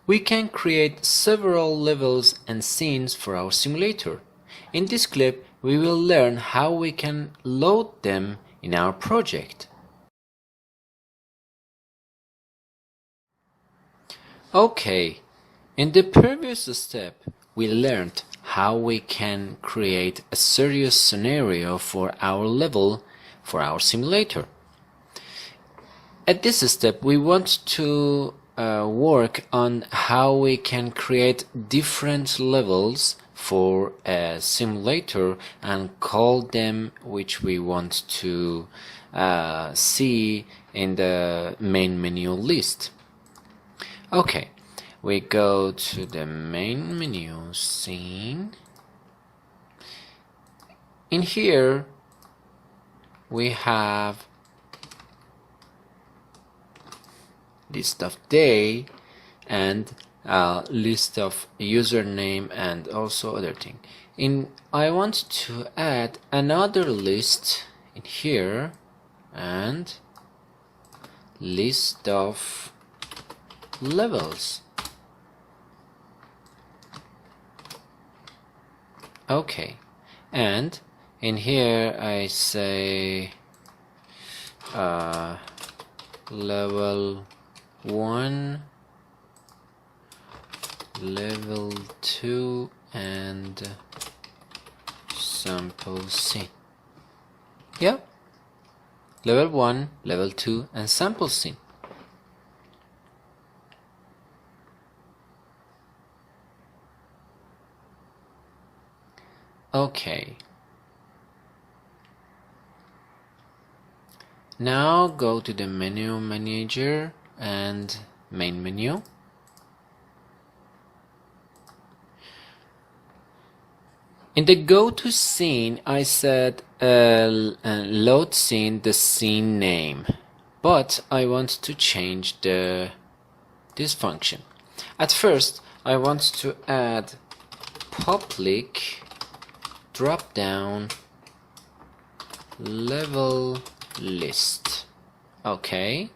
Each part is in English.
We can create several levels and scenes for our simulator. In this clip, we will learn how we can load them in our project. Okay, in the previous step, we learned how we can create a serious scenario for our level for our simulator. At this step, we want to work on how we can create different levels for a simulator and call them which we want to see in the main menu list. Okay, we go to the main menu scene. In here we have list of day and list of username and also other thing. I want to add another list in here and list of levels. Okay, and in here I say level 1, level 2 and sample scene. Yeah, level 1, level 2 and sample scene. Okay, now go to the menu manager and main menu. In the go to scene, I said load scene the scene name, but I want to change this function. At first, I want to add public drop down level list. Okay,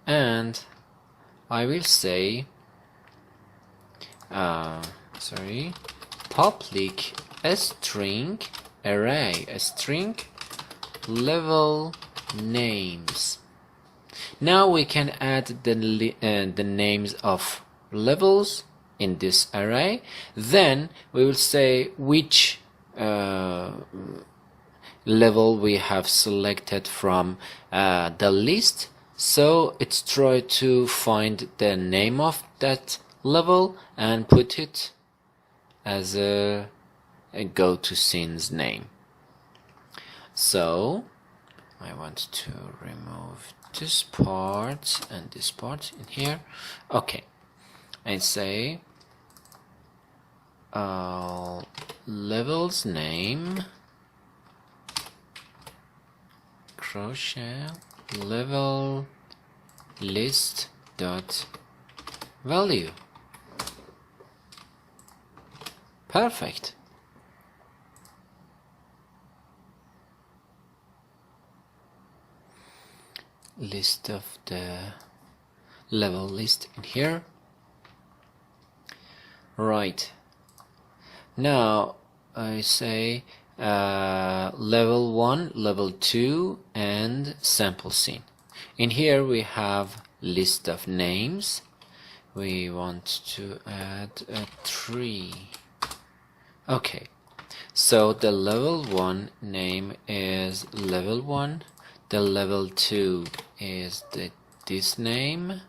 and I will say public string array string level names. Now we can add the names of levels in this array. Then we will say which level we have selected from the list. So it's try to find the name of that level and put it as a go to scene's name. So I want to remove this part and this part in here. Okay, I say levels name crochet level list dot value. Perfect. List of the level list in here. Right. Now I say level 1, level 2 and sample scene. In here we have list of names. We want to add a 3. Okay, so the level 1 name is level 1, the level 2 is this name,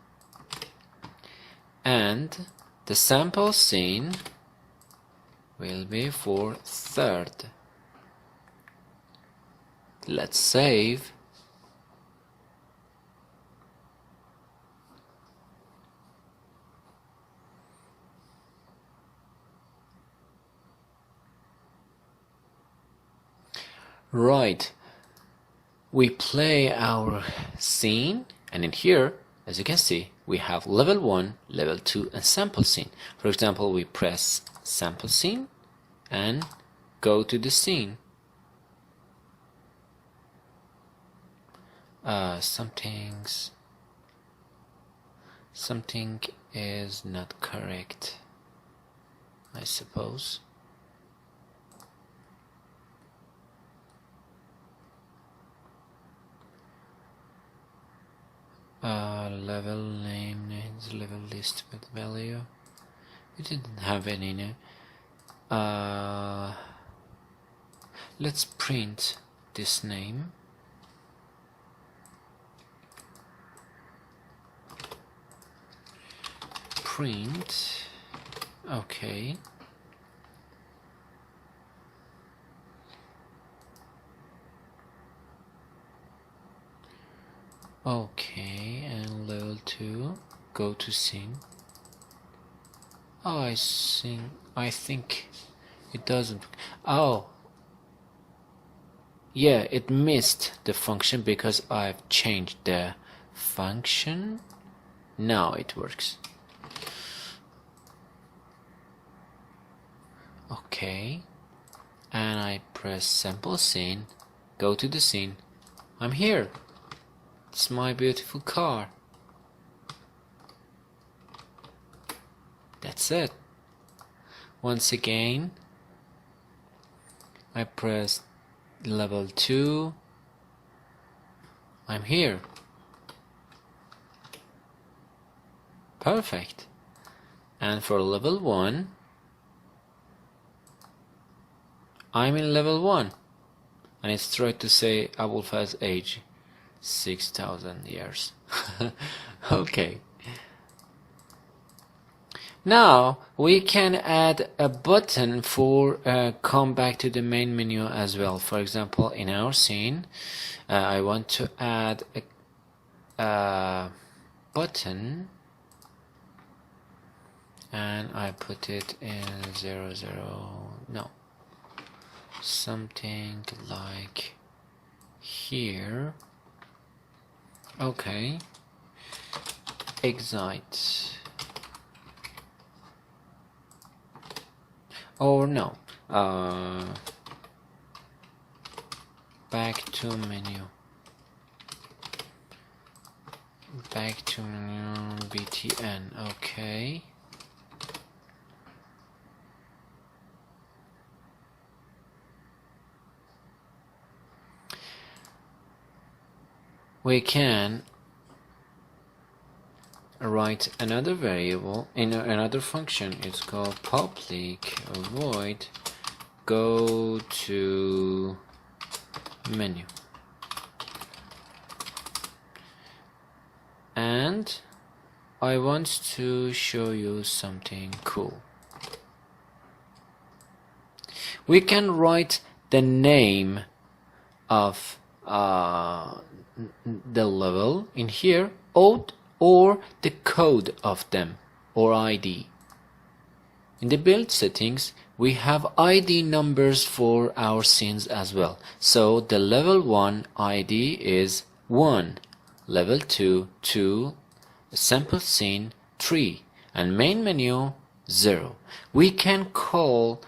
and the sample scene will be for 3rd. Let's save. Right, we play our scene, and in here, as you can see, we have level 1, level 2 and sample scene. For example, we press sample scene and go to the scene. Some things Something is not correct, I suppose. Level name needs level list with value. We didn't have any name. Let's print this name. Print. Okay. Okay, and level 2, go to scene. Oh, I think it doesn't. Oh, yeah, it missed the function because I've changed the function. Now it works. Okay, and I press sample scene, go to the scene. I'm here. It's my beautiful car. That's it. Once again, I press level 2. I'm here. Perfect. And for level 1, I'm in level 1. And it's tried to say Abul Faz's age. 6,000 years. Okay. Now we can add a button for come back to the main menu as well. For example, in our scene, I want to add a button, and I put it in 00. No, something like here. Okay, excite, or no, back to menu, btn. Okay, we can write another variable in another function. It's called public void go to menu, and I want to show you something cool. We can write the name of the level in here, or the code of them, or ID. In the build settings, we have ID numbers for our scenes as well. So the level 1 ID is 1, level 2, 2, sample scene 3, and main menu 0. We can call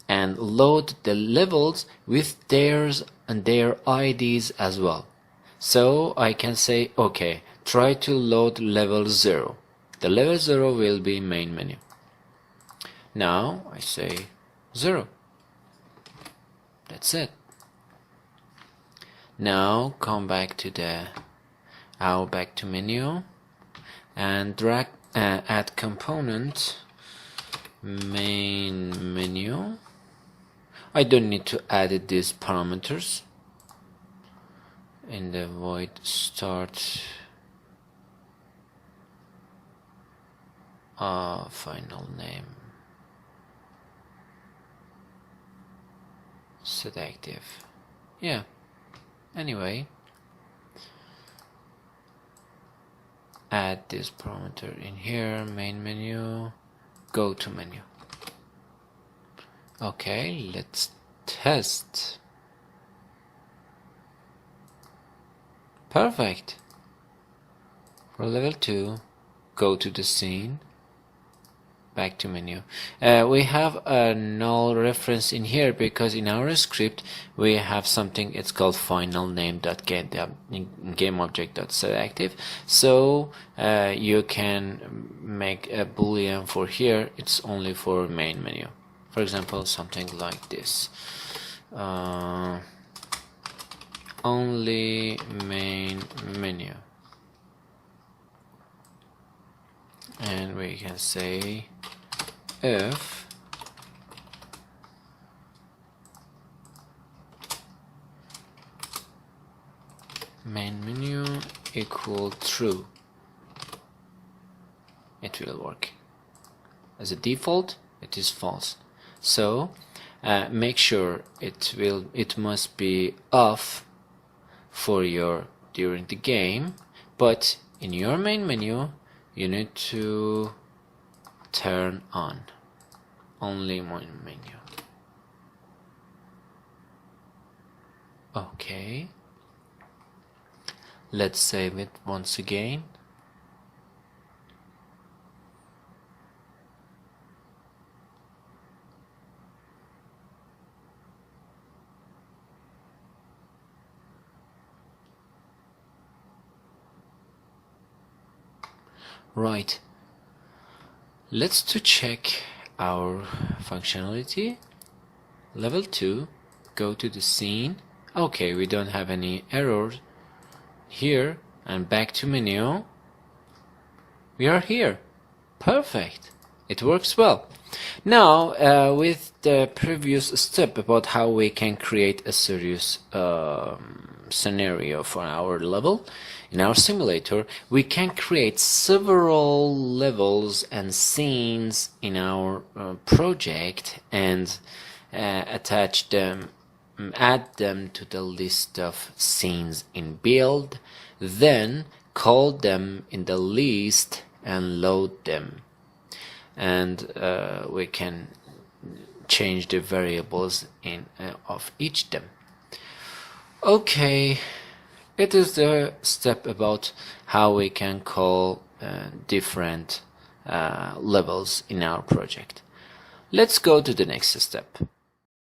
and load the levels with theirs and their IDs as well. So I can say, okay, try to load level 0. The level 0 will be main menu. Now I say 0. That's it. Now come back to back to menu and drag add component main menu. I don't need to add these parameters. In the void start final name set active. Yeah, anyway, add this parameter in here, main menu, go to menu. Okay, let's test. Perfect. For level 2, go to the scene, back to menu. We have a null reference in here because in our script we have something, it's called final name.getGameObject.setActive. So you can make a boolean for here, it's only for main menu. For example, something like this. Only main menu. And we can say if main menu equal true, it will work. As a default, it is false. So make sure it must be off for your during the game, but in your main menu you need to turn on only main menu. Okay, let's save it once again. Right, let's to check our functionality. Level 2, go to the scene. Okay, we don't have any errors here, and back to menu. We are here. Perfect, it works well. Now with the previous step about how we can create a serious scenario for our level in our simulator, we can create several levels and scenes in our project and attach them, add them to the list of scenes in build, then call them in the list and load them, and we can change the variables in of each them. Okay, it is the step about how we can call different levels in our project. Let's go to the next step.